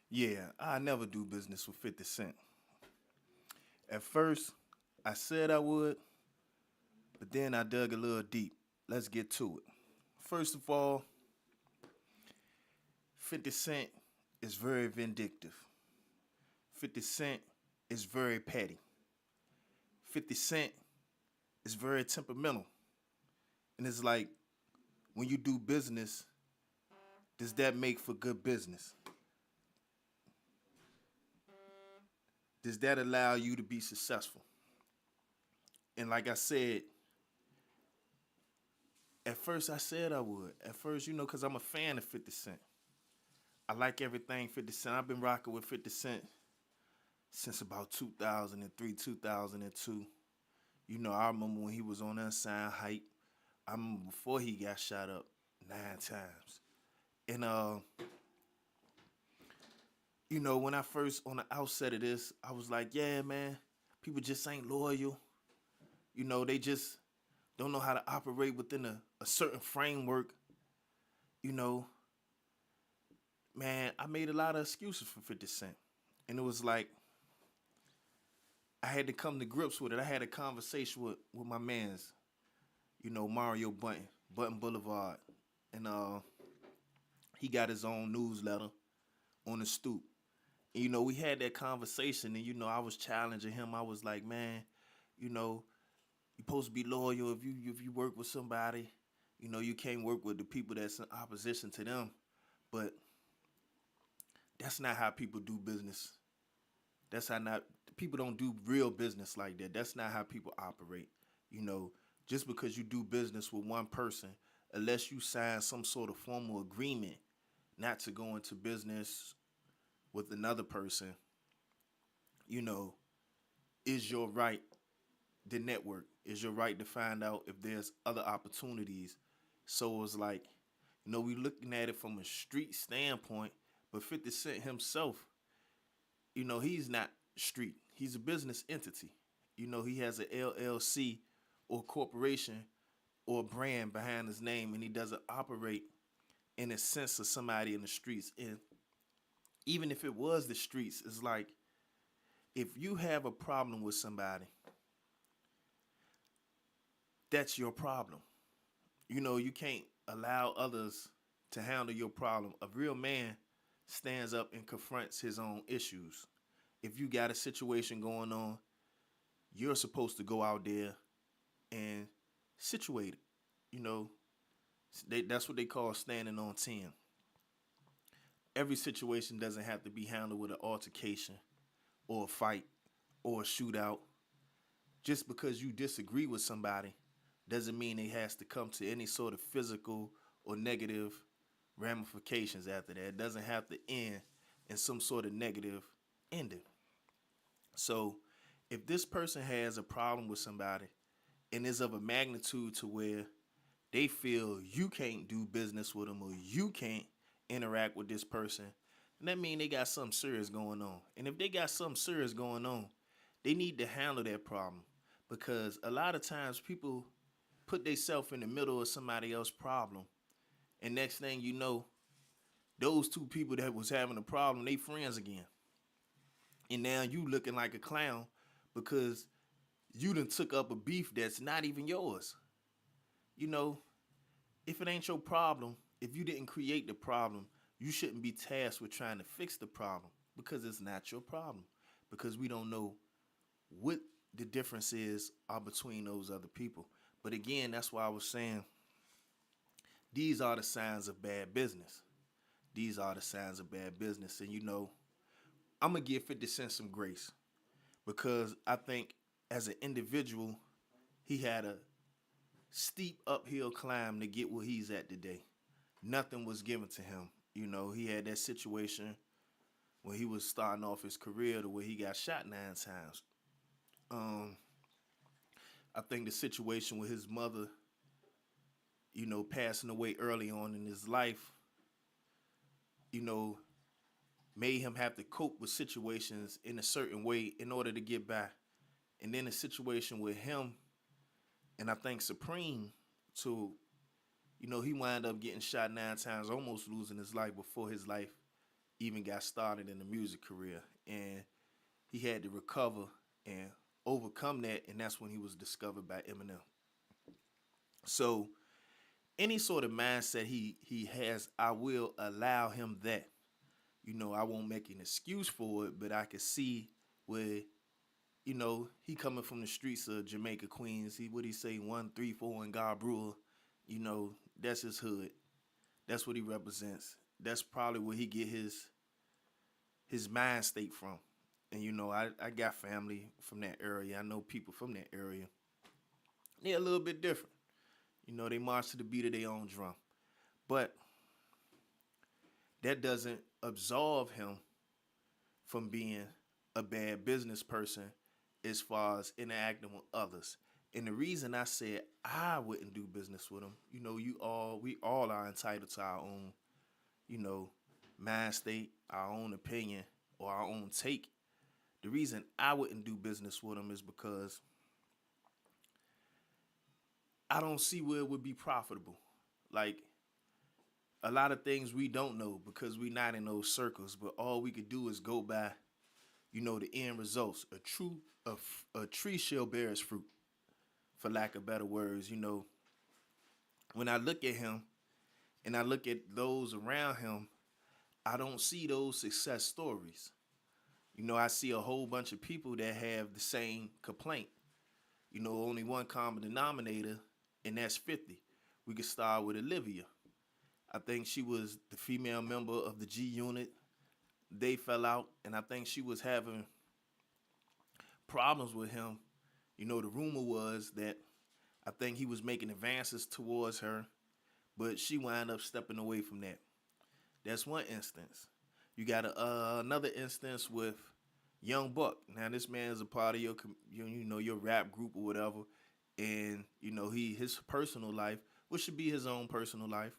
Yeah, I never do business with 50 Cent. At first, I said I would, but then I dug a little deep. Let's get to it. First of all, 50 Cent is very vindictive. 50 Cent is very petty. 50 Cent is very temperamental. And it's like, when you do business, does that make for good business? Does that allow you to be successful? And like I said, at first I said I would. At first, because I'm a fan of 50 Cent. I like everything 50 Cent. I've been rocking with 50 Cent since about 2003, 2002. I remember when he was on Unsigned Hype. I remember before he got shot up 9 times. And when I first on the outset of this, I was like, yeah, man, people just ain't loyal. They just don't know how to operate within a certain framework. You know, man, I made a lot of excuses for 50 Cent. And it was like I had to come to grips with it. I had a conversation with my mans, Mario Button Boulevard. And he got his own newsletter on the stoop. And, we had that conversation and I was challenging him. I was like, man, you're supposed to be loyal if you work with somebody. You can't work with the people that's in opposition to them. But that's not how people do business. That's how not people don't do real business like that. That's not how people operate. You know, just because you do business with one person, unless you sign some sort of formal agreement not to go into business with another person, you know, is your right to network, is your right to find out if there's other opportunities. So it's like, we looking at it from a street standpoint, but 50 Cent himself, he's not street. He's a business entity. He has an LLC or corporation or brand behind his name, and he doesn't operate in a sense of somebody in the streets. And even if it was the streets, it's like if you have a problem with somebody, that's your problem. You can't allow others to handle your problem. A real man stands up and confronts his own issues. If you got a situation going on, you're supposed to go out there and situate it. You know, that's what they call standing on 10. Every situation doesn't have to be handled with an altercation or a fight or a shootout. Just because you disagree with somebody doesn't mean it has to come to any sort of physical or negative ramifications after that. It doesn't have to end in some sort of negative ending. So if this person has a problem with somebody and is of a magnitude to where they feel you can't do business with them or you can't interact with this person, and that means they got something serious going on. And if they got something serious going on, they need to handle that problem, because a lot of times people put themselves in the middle of somebody else's problem, and next thing you know, those two people that was having a problem, they friends again. And now you looking like a clown because you done took up a beef that's not even yours. You know, if it ain't your problem, if you didn't create the problem, you shouldn't be tasked with trying to fix the problem, because it's not your problem. Because we don't know what the difference is between those other people. But again, that's why I was saying these are the signs of bad business. These are the signs of bad business. And I'm going to give 50 Cent some grace, because I think as an individual, he had a steep uphill climb to get where he's at today. Nothing was given to him. He had that situation when he was starting off his career to where he got shot 9 times. Um, I think the situation with his mother, passing away early on in his life, you know, made him have to cope with situations in a certain way in order to get by. And then a situation with him, and I think Supreme, he wound up getting shot 9 times, almost losing his life before his life even got started in the music career. And he had to recover and overcome that, and that's when he was discovered by Eminem. So any sort of mindset he has, I will allow him that. I won't make an excuse for it, but I can see where, he coming from the streets of Jamaica, Queens. He what he say, 134 in God Brewer. That's his hood. That's what he represents. That's probably where he get his mind state from. And I got family from that area. I know people from that area. They're a little bit different. They march to the beat of their own drum. But that doesn't absolve him from being a bad business person as far as interacting with others. And the reason I said I wouldn't do business with him, we all are entitled to our own, mind state, our own opinion, or our own take. The reason I wouldn't do business with him is because I don't see where it would be profitable. Like, a lot of things we don't know because we're not in those circles, but all we could do is go by, the end results. A tree shall bear its fruit, for lack of better words. When I look at him and I look at those around him, I don't see those success stories. I see a whole bunch of people that have the same complaint. Only one common denominator, and that's 50. We could start with Olivia. I think she was the female member of the G Unit. They fell out, and I think she was having problems with him. The rumor was that I think he was making advances towards her, but she wound up stepping away from that. That's one instance. You got another instance with Young Buck. Now this man is a part of your rap group or whatever, and his personal life, which should be his own personal life,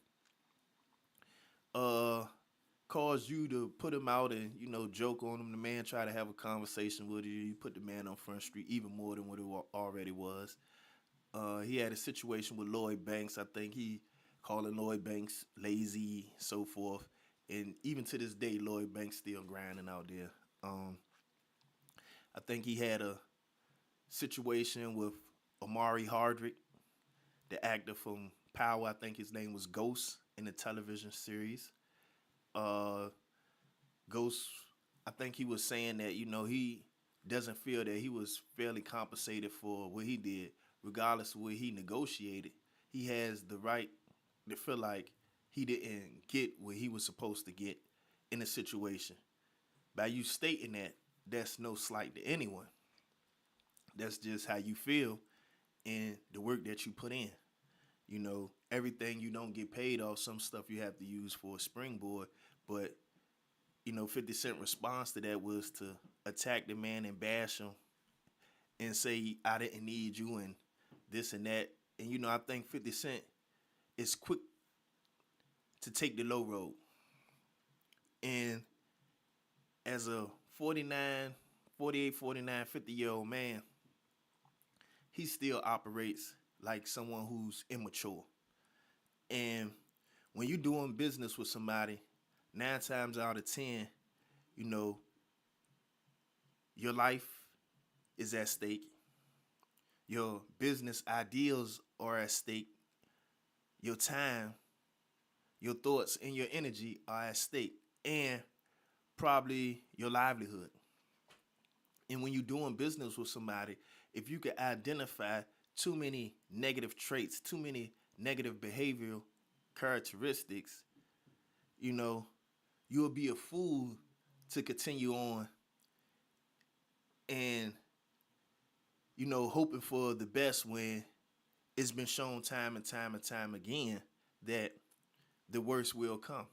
caused you to put him out and joke on him. The man tried to have a conversation with you. You put the man on Front Street even more than what it already was. He had a situation with Lloyd Banks. I think he calling Lloyd Banks lazy, so forth. And even to this day, Lloyd Banks still grinding out there. I think he had a situation with Omari Hardwick, the actor from Power. I think his name was Ghost in the television series. Ghost, I think he was saying that, he doesn't feel that he was fairly compensated for what he did, regardless of what he negotiated. He has the right to feel like he didn't get what he was supposed to get in a situation. By you stating that, that's no slight to anyone. That's just how you feel and the work that you put in. Everything you don't get paid off, some stuff you have to use for a springboard. But, 50 Cent response to that was to attack the man and bash him and say, I didn't need you and this and that. And, I think 50 Cent is quick to take the low road. And as a 48, 49, 50-year-old man, he still operates like someone who's immature. And when you're doing business with somebody, 9 times out of 10, your life is at stake. Your business ideals are at stake. Your time, your thoughts, and your energy are at stake. And probably your livelihood. And when you're doing business with somebody, if you can identify too many negative traits, too many negative behavioral characteristics, you'll be a fool to continue on and, hoping for the best when it's been shown time and time and time again that the worst will come.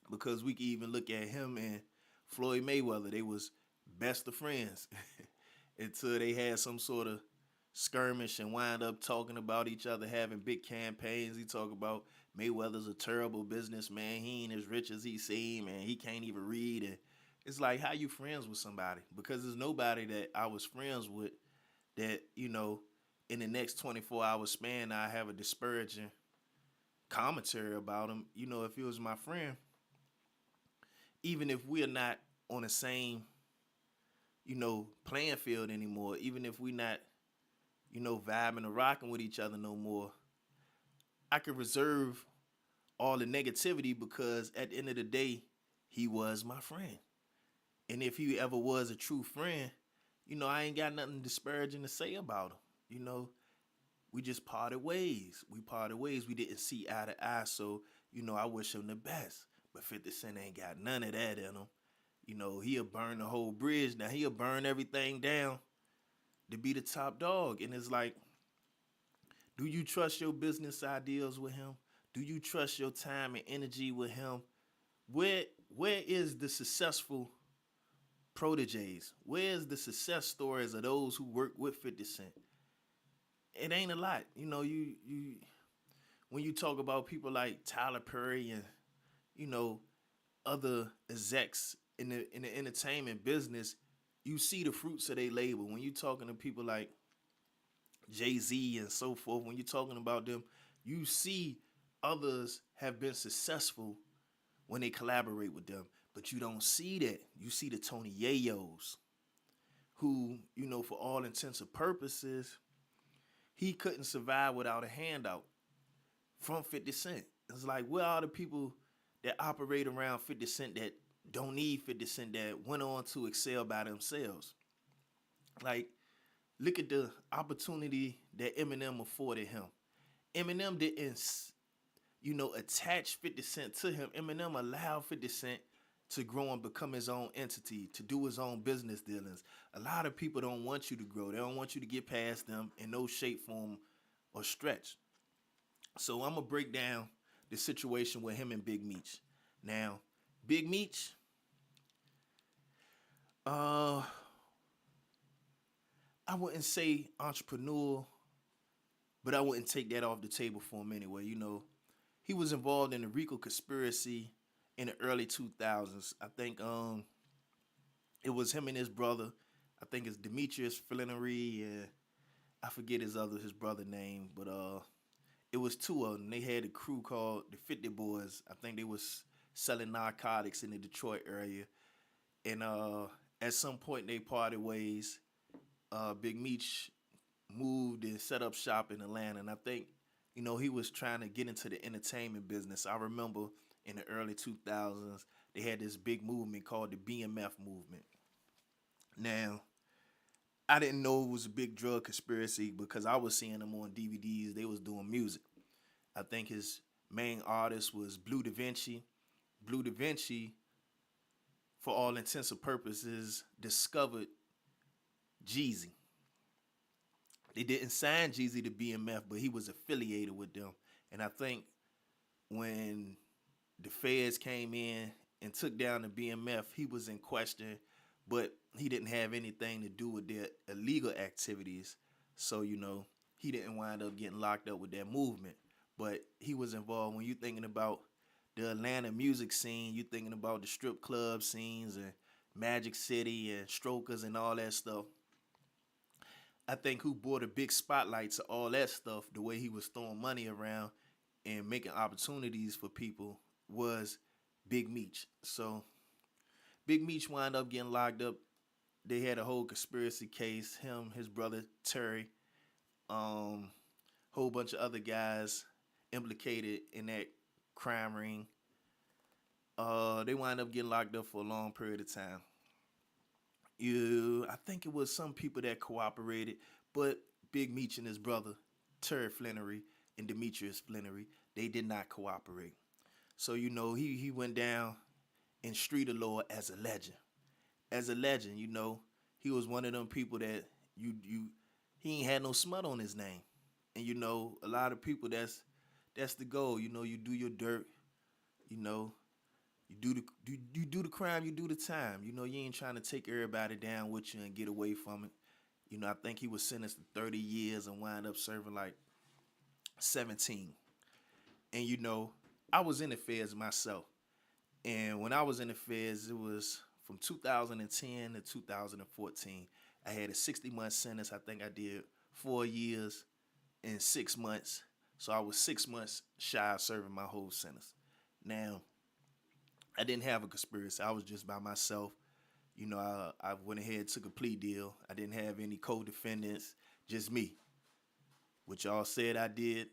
Because we can even look at him and Floyd Mayweather. They was best of friends until they had some sort of skirmish and wind up talking about each other, having big campaigns. He talk about Mayweather's a terrible businessman. He ain't as rich as he seem, and he can't even read. And it's like, how you friends with somebody? Because there's nobody that I was friends with that, in the next 24-hour span, I have a disparaging commentary about him. If he was my friend, even if we're not on the same, playing field anymore, even if we're not, vibing or rocking with each other no more, I could reserve all the negativity because at the end of the day, he was my friend. And if he ever was a true friend, I ain't got nothing disparaging to say about him. You know, we just parted ways. We parted ways. We didn't see eye to eye. So, I wish him the best. But 50 Cent ain't got none of that in him. He'll burn the whole bridge. Now, he'll burn everything down to be the top dog. And it's like, do you trust your business ideals with him? Do you trust your time and energy with him? Where where is the successful proteges? Where's the success stories of those who work with 50 Cent? It ain't a lot. You when you talk about people like Tyler Perry and you know other execs in the entertainment business, you see the fruits of their labor. When you talking to people like Jay-Z and so forth, when you're talking about them, you see others have been successful when they collaborate with them. But you don't see that. You see the Tony Yayos, who, for all intents and purposes, he couldn't survive without a handout from 50 Cent. It's like, where are the people that operate around 50 Cent that don't need 50 Cent that went on to excel by themselves? Like, look at the opportunity that Eminem afforded him. Eminem didn't, attach 50 Cent to him. Eminem allowed 50 Cent to grow and become his own entity, to do his own business dealings. A lot of people don't want you to grow. They don't want you to get past them in no shape, form, or stretch. So I'm going to break down the situation with him and Big Meech. Now, Big Meech, I wouldn't say entrepreneur, but I wouldn't take that off the table for him anyway. He was involved in the RICO conspiracy in the early 2000s. I think it was him and his brother. I think it's Demetrius Flannery, and I forget his brother name, but it was two of them. They had a crew called the 50 Boys. I think they was selling narcotics in the Detroit area, and at some point they parted ways. Big Meech moved and set up shop in Atlanta, and I think he was trying to get into the entertainment business. I remember in the early 2000s they had this big movement called the BMF movement. Now, I didn't know it was a big drug conspiracy because I was seeing them on DVDs. They was doing music. I think his main artist was Blue Da Vinci. Blue Da Vinci, for all intents and purposes, discovered Jeezy. They didn't sign Jeezy to BMF, but he was affiliated with them. And I think when the feds came in and took down the BMF, he was in question, but he didn't have anything to do with their illegal activities. So, he didn't wind up getting locked up with that movement. But he was involved. When you're thinking about the Atlanta music scene, you're thinking about the strip club scenes and Magic City and Strokers and all that stuff. I think who brought a big spotlight to all that stuff, the way he was throwing money around and making opportunities for people, was Big Meech. So Big Meech wound up getting locked up. They had a whole conspiracy case. Him, his brother Terry, whole bunch of other guys implicated in that crime ring. They wound up getting locked up for a long period of time. I think it was some people that cooperated, but Big Meech and his brother, Terry Flannery and Demetrius Flannery, they did not cooperate. So, he went down in street allure as a legend. As a legend, he was one of them people that he ain't had no smut on his name. And a lot of people that's the goal. You do your dirt, you do the crime, you do the time. You ain't trying to take everybody down with you and get away from it. I think he was sentenced to 30 years and wound up serving like 17. And I was in the feds myself. And when I was in the feds, it was from 2010 to 2014. I had a 60-month sentence. I think I did 4 years and 6 months. So I was 6 months shy of serving my whole sentence. Now, I didn't have a conspiracy. I was just by myself. I went ahead and took a plea deal. I didn't have any co-defendants, just me. What y'all said I did.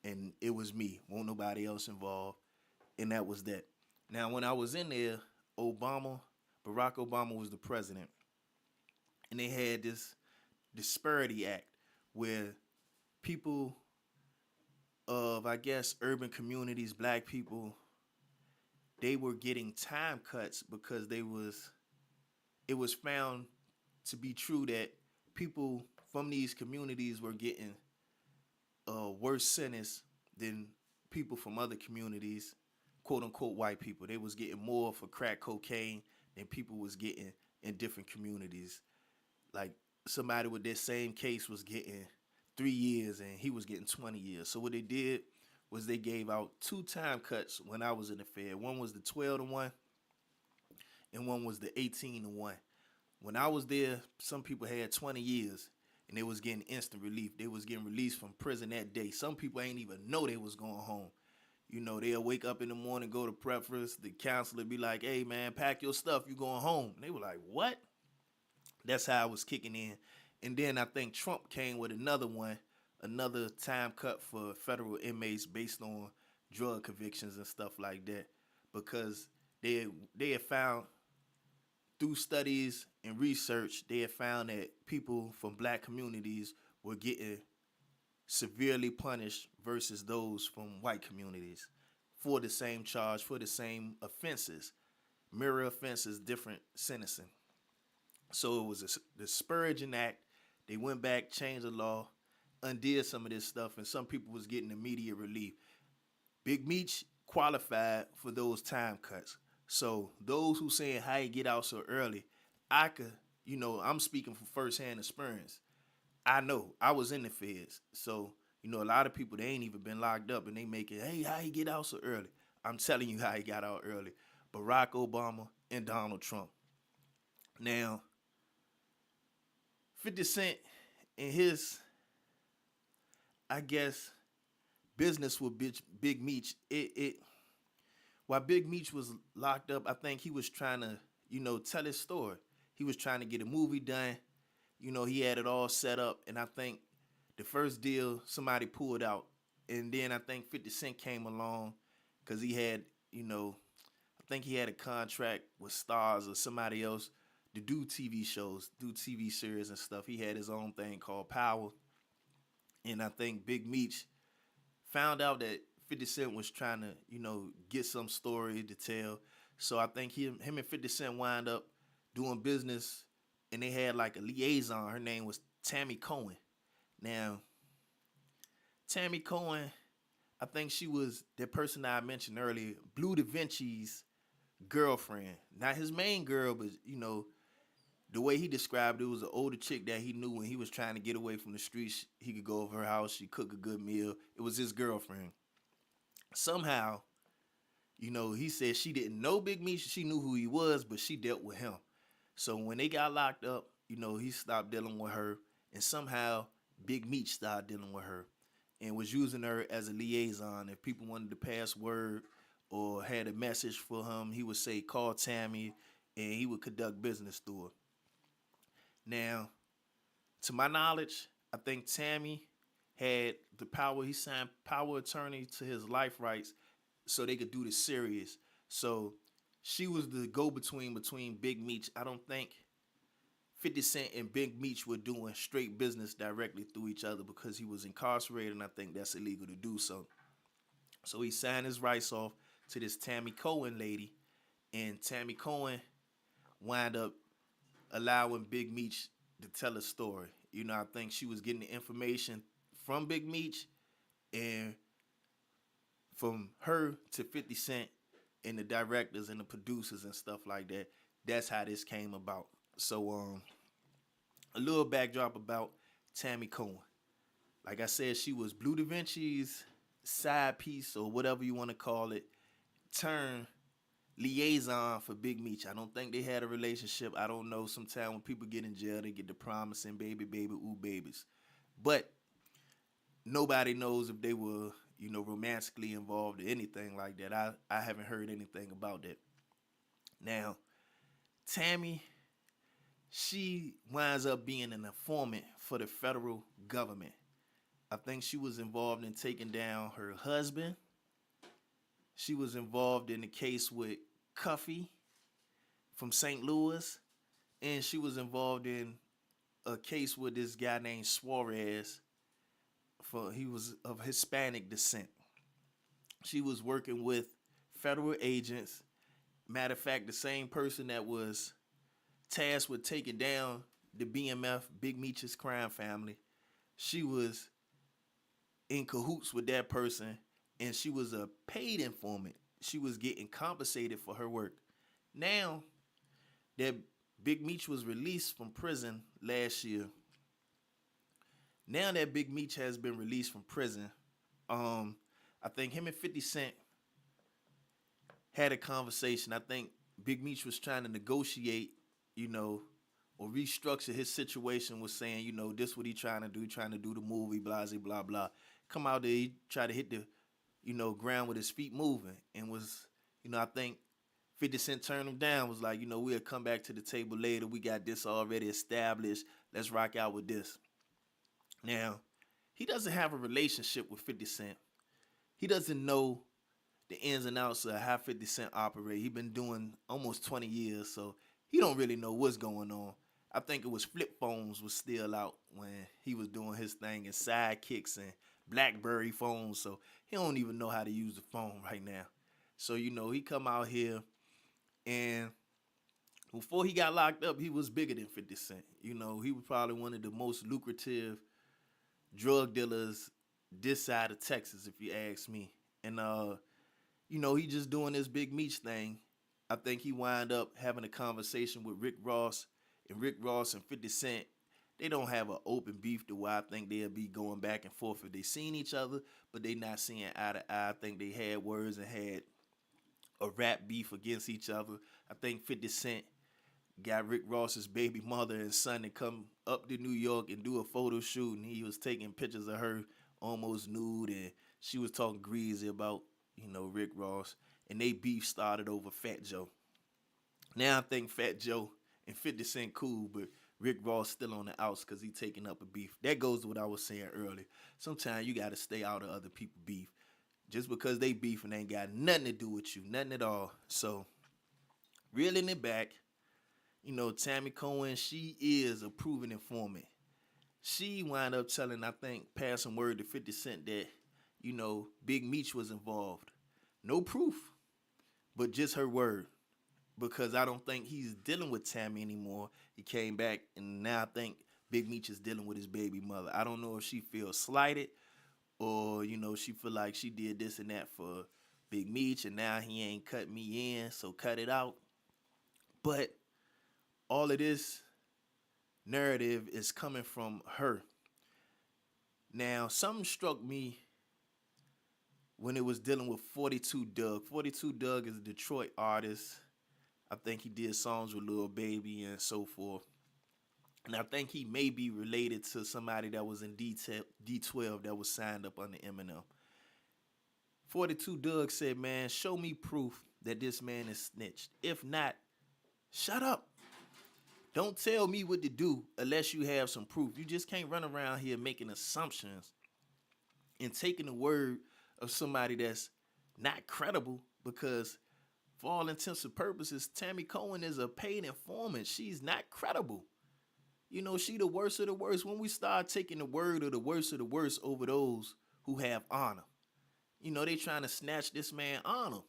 And it was me. Won't nobody else involved. And that was that. Now, when I was in there, Barack Obama was the president. And they had this disparity act where people of, I guess, urban communities, black people, they were getting time cuts because it was found to be true that people from these communities were getting a worse sentence than people from other communities, quote unquote white people. They was getting more for crack cocaine than people was getting in different communities. Like somebody with that same case was getting 3 years and he was getting 20 years. So what they did was they gave out 2 time cuts when I was in the Fed. One was the 12-1 and one was the 18-1. When I was there, some people had 20 years and they was getting instant relief. They was getting released from prison that day. Some people ain't even know they was going home. They'll wake up in the morning, go to breakfast. The counselor be like, hey, man, pack your stuff. You going home. And they were like, what? That's how I was kicking in. And then I think Trump came with another time cut for federal inmates based on drug convictions and stuff like that. Because they had found, through studies and research, they had found that people from black communities were getting severely punished versus those from white communities for the same charge, for the same offenses. Mirror offenses, different sentencing. So it was the Spurgeon Act. They went back, changed the law, undid some of this stuff, and some people was getting immediate relief. Big Meech qualified for those time cuts. So those who saying how you get out so early, I could, I'm speaking from firsthand experience. I know I was in the feds. So, a lot of people, they ain't even been locked up and they make it, hey, how you get out so early? I'm telling you how he got out early. Barack Obama and Donald Trump. Now, 50 Cent and his, I guess, business with Big Meech, while Big Meech was locked up, I think he was trying to, tell his story. He was trying to get a movie done. He had it all set up. And I think the first deal, somebody pulled out. And then I think 50 Cent came along because he had, I think he had a contract with Stars or somebody else to do TV shows, do TV series and stuff. He had his own thing called Power. And I think Big Meech found out that 50 Cent was trying to, get some story to tell. So I think him and 50 Cent wind up doing business, and they had like a liaison. Her name was Tammy Cohen. Now, Tammy Cohen, I think she was that person that I mentioned earlier, Blue Da Vinci's girlfriend. Not his main girl, but, the way he described it was an older chick that he knew when he was trying to get away from the streets. He could go over her house, she cook a good meal. It was his girlfriend. Somehow, he said she didn't know Big Meech. She knew who he was, but she dealt with him. So when they got locked up, he stopped dealing with her. And somehow Big Meech started dealing with her and was using her as a liaison. If people wanted to pass word or had a message for him, he would say, call Tammy, and he would conduct business through her. Now, to my knowledge, I think Tammy had the power. He signed power attorney to his life rights so they could do the series. So she was the go-between between Big Meech. I don't think 50 Cent and Big Meech were doing straight business directly through each other because he was incarcerated, and I think that's illegal to do so. So he signed his rights off to this Tammy Cohen lady, and Tammy Cohen wound up allowing Big Meech to tell a story. I think she was getting the information from Big Meech and from her to 50 Cent and the directors and the producers and stuff like that. That's how this came about. So a little backdrop about Tammy Cohen. Like I said, she was Blue Da Vinci's side piece or whatever you want to call it, turned liaison for Big Meech. I don't think they had a relationship. I don't know. Sometimes when people get in jail, they get the promising baby, ooh, babies. But nobody knows if they were romantically involved or anything like that. I haven't heard anything about that. Now, Tammy, she winds up being an informant for the federal government. I think she was involved in taking down her husband. She was involved in the case with Cuffy from St. Louis, and she was involved in a case with this guy named Suarez. He was of Hispanic descent. She was working with federal agents. Matter of fact, the same person that was tasked with taking down the BMF, Big Meech's crime family, she was in cahoots with that person, and she was a paid informant. She was getting compensated for her work. Now that Big Meech was released from prison last year, now that Big Meech has been released from prison, I think him and 50 Cent had a conversation. I think Big Meech was trying to negotiate, or restructure his situation, was saying, this what he trying to do the movie, blah, blah, blah, blah. Come out there, he tried to hit the, ground with his feet moving, and was, I think 50 Cent turned him down, was like, we'll come back to the table later. We got this already established. Let's rock out with this. Now, he doesn't have a relationship with 50 Cent. He doesn't know the ins and outs of how 50 Cent operate. He been doing almost 20 years, so he don't really know what's going on. I think it was flip phones was still out when he was doing his thing, and Sidekicks and BlackBerry phones, so he don't even know how to use the phone right now. So, he come out here, and before he got locked up, he was bigger than 50 Cent. He was probably one of the most lucrative drug dealers this side of Texas, if you ask me. And, he just doing this Big Meech thing. I think he wind up having a conversation with Rick Ross, and Rick Ross and 50 Cent, they don't have an open beef to where I think they'll be going back and forth if they seen each other, but they not seeing eye to eye. I think they had words and had a rap beef against each other. I think 50 Cent got Rick Ross's baby mother and son to come up to New York and do a photo shoot, and he was taking pictures of her almost nude, and she was talking greasy about, Rick Ross, and they beef started over Fat Joe. Now I think Fat Joe and 50 Cent cool, but Rick Ross still on the outs because he taking up a beef. That goes to what I was saying earlier. Sometimes you got to stay out of other people's beef. Just because they beefing ain't got nothing to do with you, nothing at all. So, reeling it back, Tammy Cohen, she is a proven informant. She wound up telling, I think, passing word to 50 Cent that, Big Meech was involved. No proof, but just her word. Because I don't think he's dealing with Tammy anymore. He came back, and now I think Big Meech is dealing with his baby mother. I don't know if she feels slighted, or, she feel like she did this and that for Big Meech, and now he ain't cut me in, so cut it out. But all of this narrative is coming from her. Now, something struck me when it was dealing with 42 Dugg. 42 Dugg is a Detroit artist. I think he did songs with Lil Baby and so forth. And I think he may be related to somebody that was in D12 that was signed up under Eminem. 42 Dugg said, man, show me proof that this man is snitched. If not, shut up. Don't tell me what to do unless you have some proof. You just can't run around here making assumptions and taking the word of somebody that's not credible, because for all intents and purposes, Tammy Cohen is a paid informant. She's not credible. She the worst of the worst. When we start taking the word of the worst over those who have honor, they trying to snatch this man honor.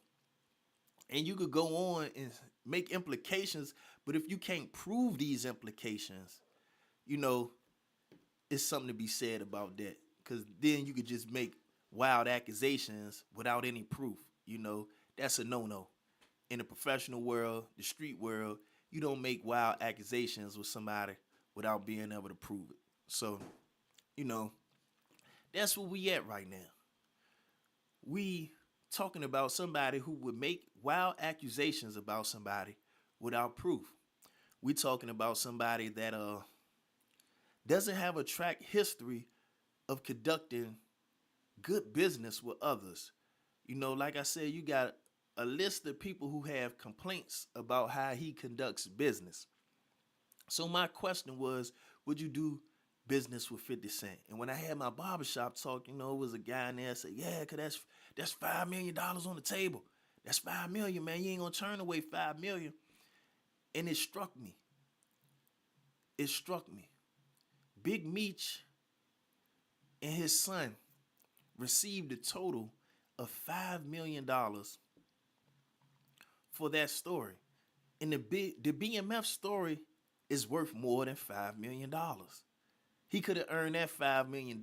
And you could go on and make implications, but if you can't prove these implications, it's something to be said about that. Because then you could just make wild accusations without any proof. That's a no-no. In the professional world, the street world, you don't make wild accusations with somebody without being able to prove it. So, that's where we at right now. We talking about somebody who would make wild accusations about somebody without proof. We talking about somebody that doesn't have a track history of conducting good business with others. Like I said, you got a list of people who have complaints about how he conducts business. So my question was, would you do business with 50 Cent? And when I had my barbershop talk, it was a guy in there that said, yeah, cause that's $5 million on the table. That's 5 million, man. You ain't gonna turn away 5 million. And it struck me. It struck me. Big Meech and his son received a total of $5 million for that story. And the BMF story is worth more than $5 million. He could have earned that $5 million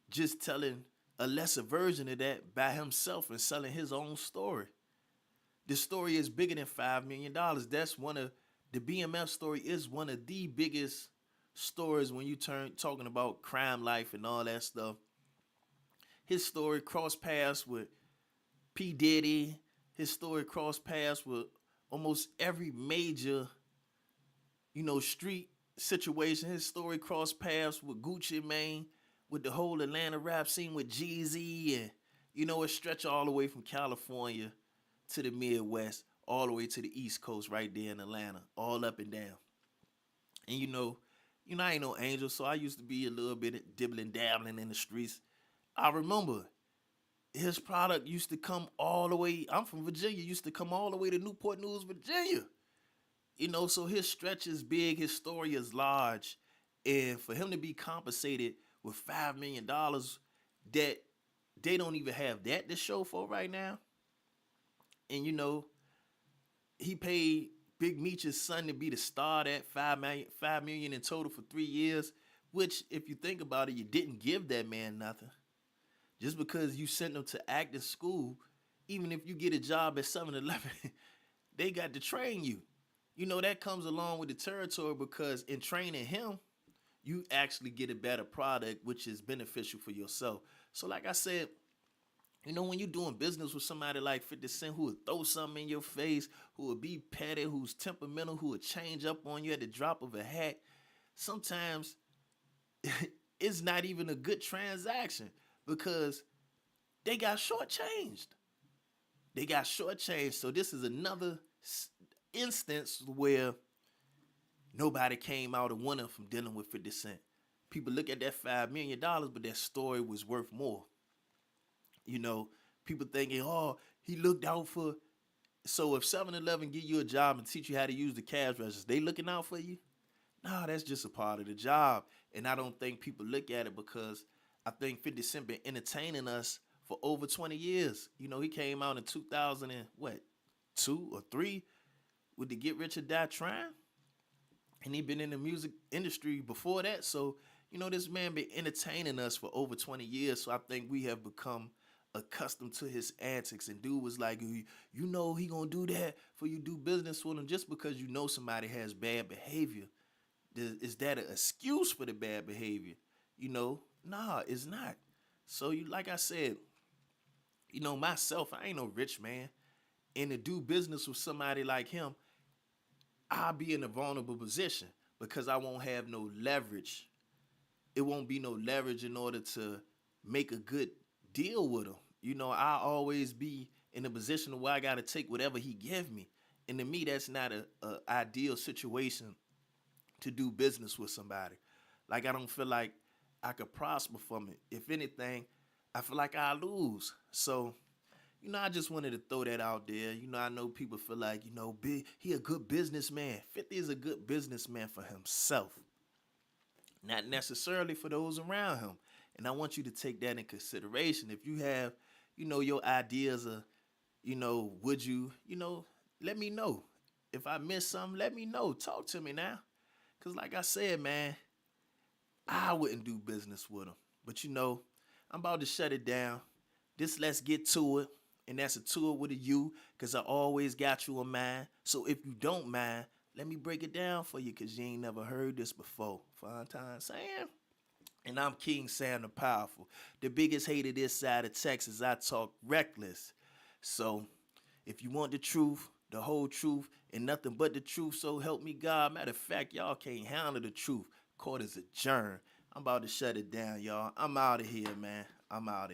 just telling a lesser version of that by himself and selling his own story. The story is bigger than $5 million. That's the BMF story is one of the biggest stories when you talking about crime life and all that stuff. His story crossed paths with P. Diddy. His story crossed paths with almost every major, street situation. His story crossed paths with Gucci Mane, with the whole Atlanta rap scene with Jeezy, and it stretched all the way from California to the Midwest, all the way to the East Coast, right there in Atlanta, all up and down. And I ain't no angel, so I used to be a little bit dibbling dabbling in the streets. I remember his product used to come all the way. I'm from Virginia, used to come all the way to Newport News, Virginia. So his stretch is big, his story is large, and for him to be compensated with $5 million that they don't even have that to show for right now. And he paid Big Meech's son to be the star at $5 million in total for 3 years, which, if you think about it, you didn't give that man nothing. Just because you sent him to acting school, even if you get a job at 7-Eleven, they got to train you. That comes along with the territory, because in training him, you actually get a better product, which is beneficial for yourself. So like I said, when you're doing business with somebody like 50 Cent, who would throw something in your face, who would be petty, who's temperamental, who would change up on you at the drop of a hat, sometimes it's not even a good transaction, because they got shortchanged. So this is another instance where nobody came out a winner from dealing with 50 Cent. People look at that $5 million, but that story was worth more. People thinking, oh, he looked out for. So if 7-Eleven give you a job and teach you how to use the cash registers, they looking out for you? No, that's just a part of the job. And I don't think people look at it, because I think 50 Cent been entertaining us for over 20 years. He came out in 2000 and what, 2 or 3 with the Get Rich or Die Trying. And he been in the music industry before that. So, this man been entertaining us for over 20 years. So I think we have become accustomed to his antics. And dude was like, he gonna do that for you do business with him. Just because somebody has bad behavior, is that an excuse for the bad behavior? Nah, it's not. So like I said, myself, I ain't no rich man. And to do business with somebody like him, I'll be in a vulnerable position, because I won't have no leverage. It won't be no leverage in order to make a good deal with him. I'll always be in a position where I got to take whatever he give me. And to me, that's not a ideal situation to do business with somebody. Like, I don't feel like I could prosper from it. If anything, I feel like I lose. So, I just wanted to throw that out there. I know people feel like, he a good businessman. 50 is a good businessman for himself, not necessarily for those around him. And I want you to take that in consideration. If you have, your ideas of, would you, let me know. If I miss something, let me know. Talk to me now. Because like I said, man, I wouldn't do business with him. But, I'm about to shut it down. Let's get to it. And that's a tour with a U, because I always got you in mind. So if you don't mind, let me break it down for you, because you ain't never heard this before. Fine time saying. And I'm King Sam the Powerful, the biggest hater this side of Texas. I talk reckless. So if you want the truth, the whole truth, and nothing but the truth, so help me God. Matter of fact, y'all can't handle the truth. Court is adjourned. I'm about to shut it down, y'all. I'm out of here, man. I'm out of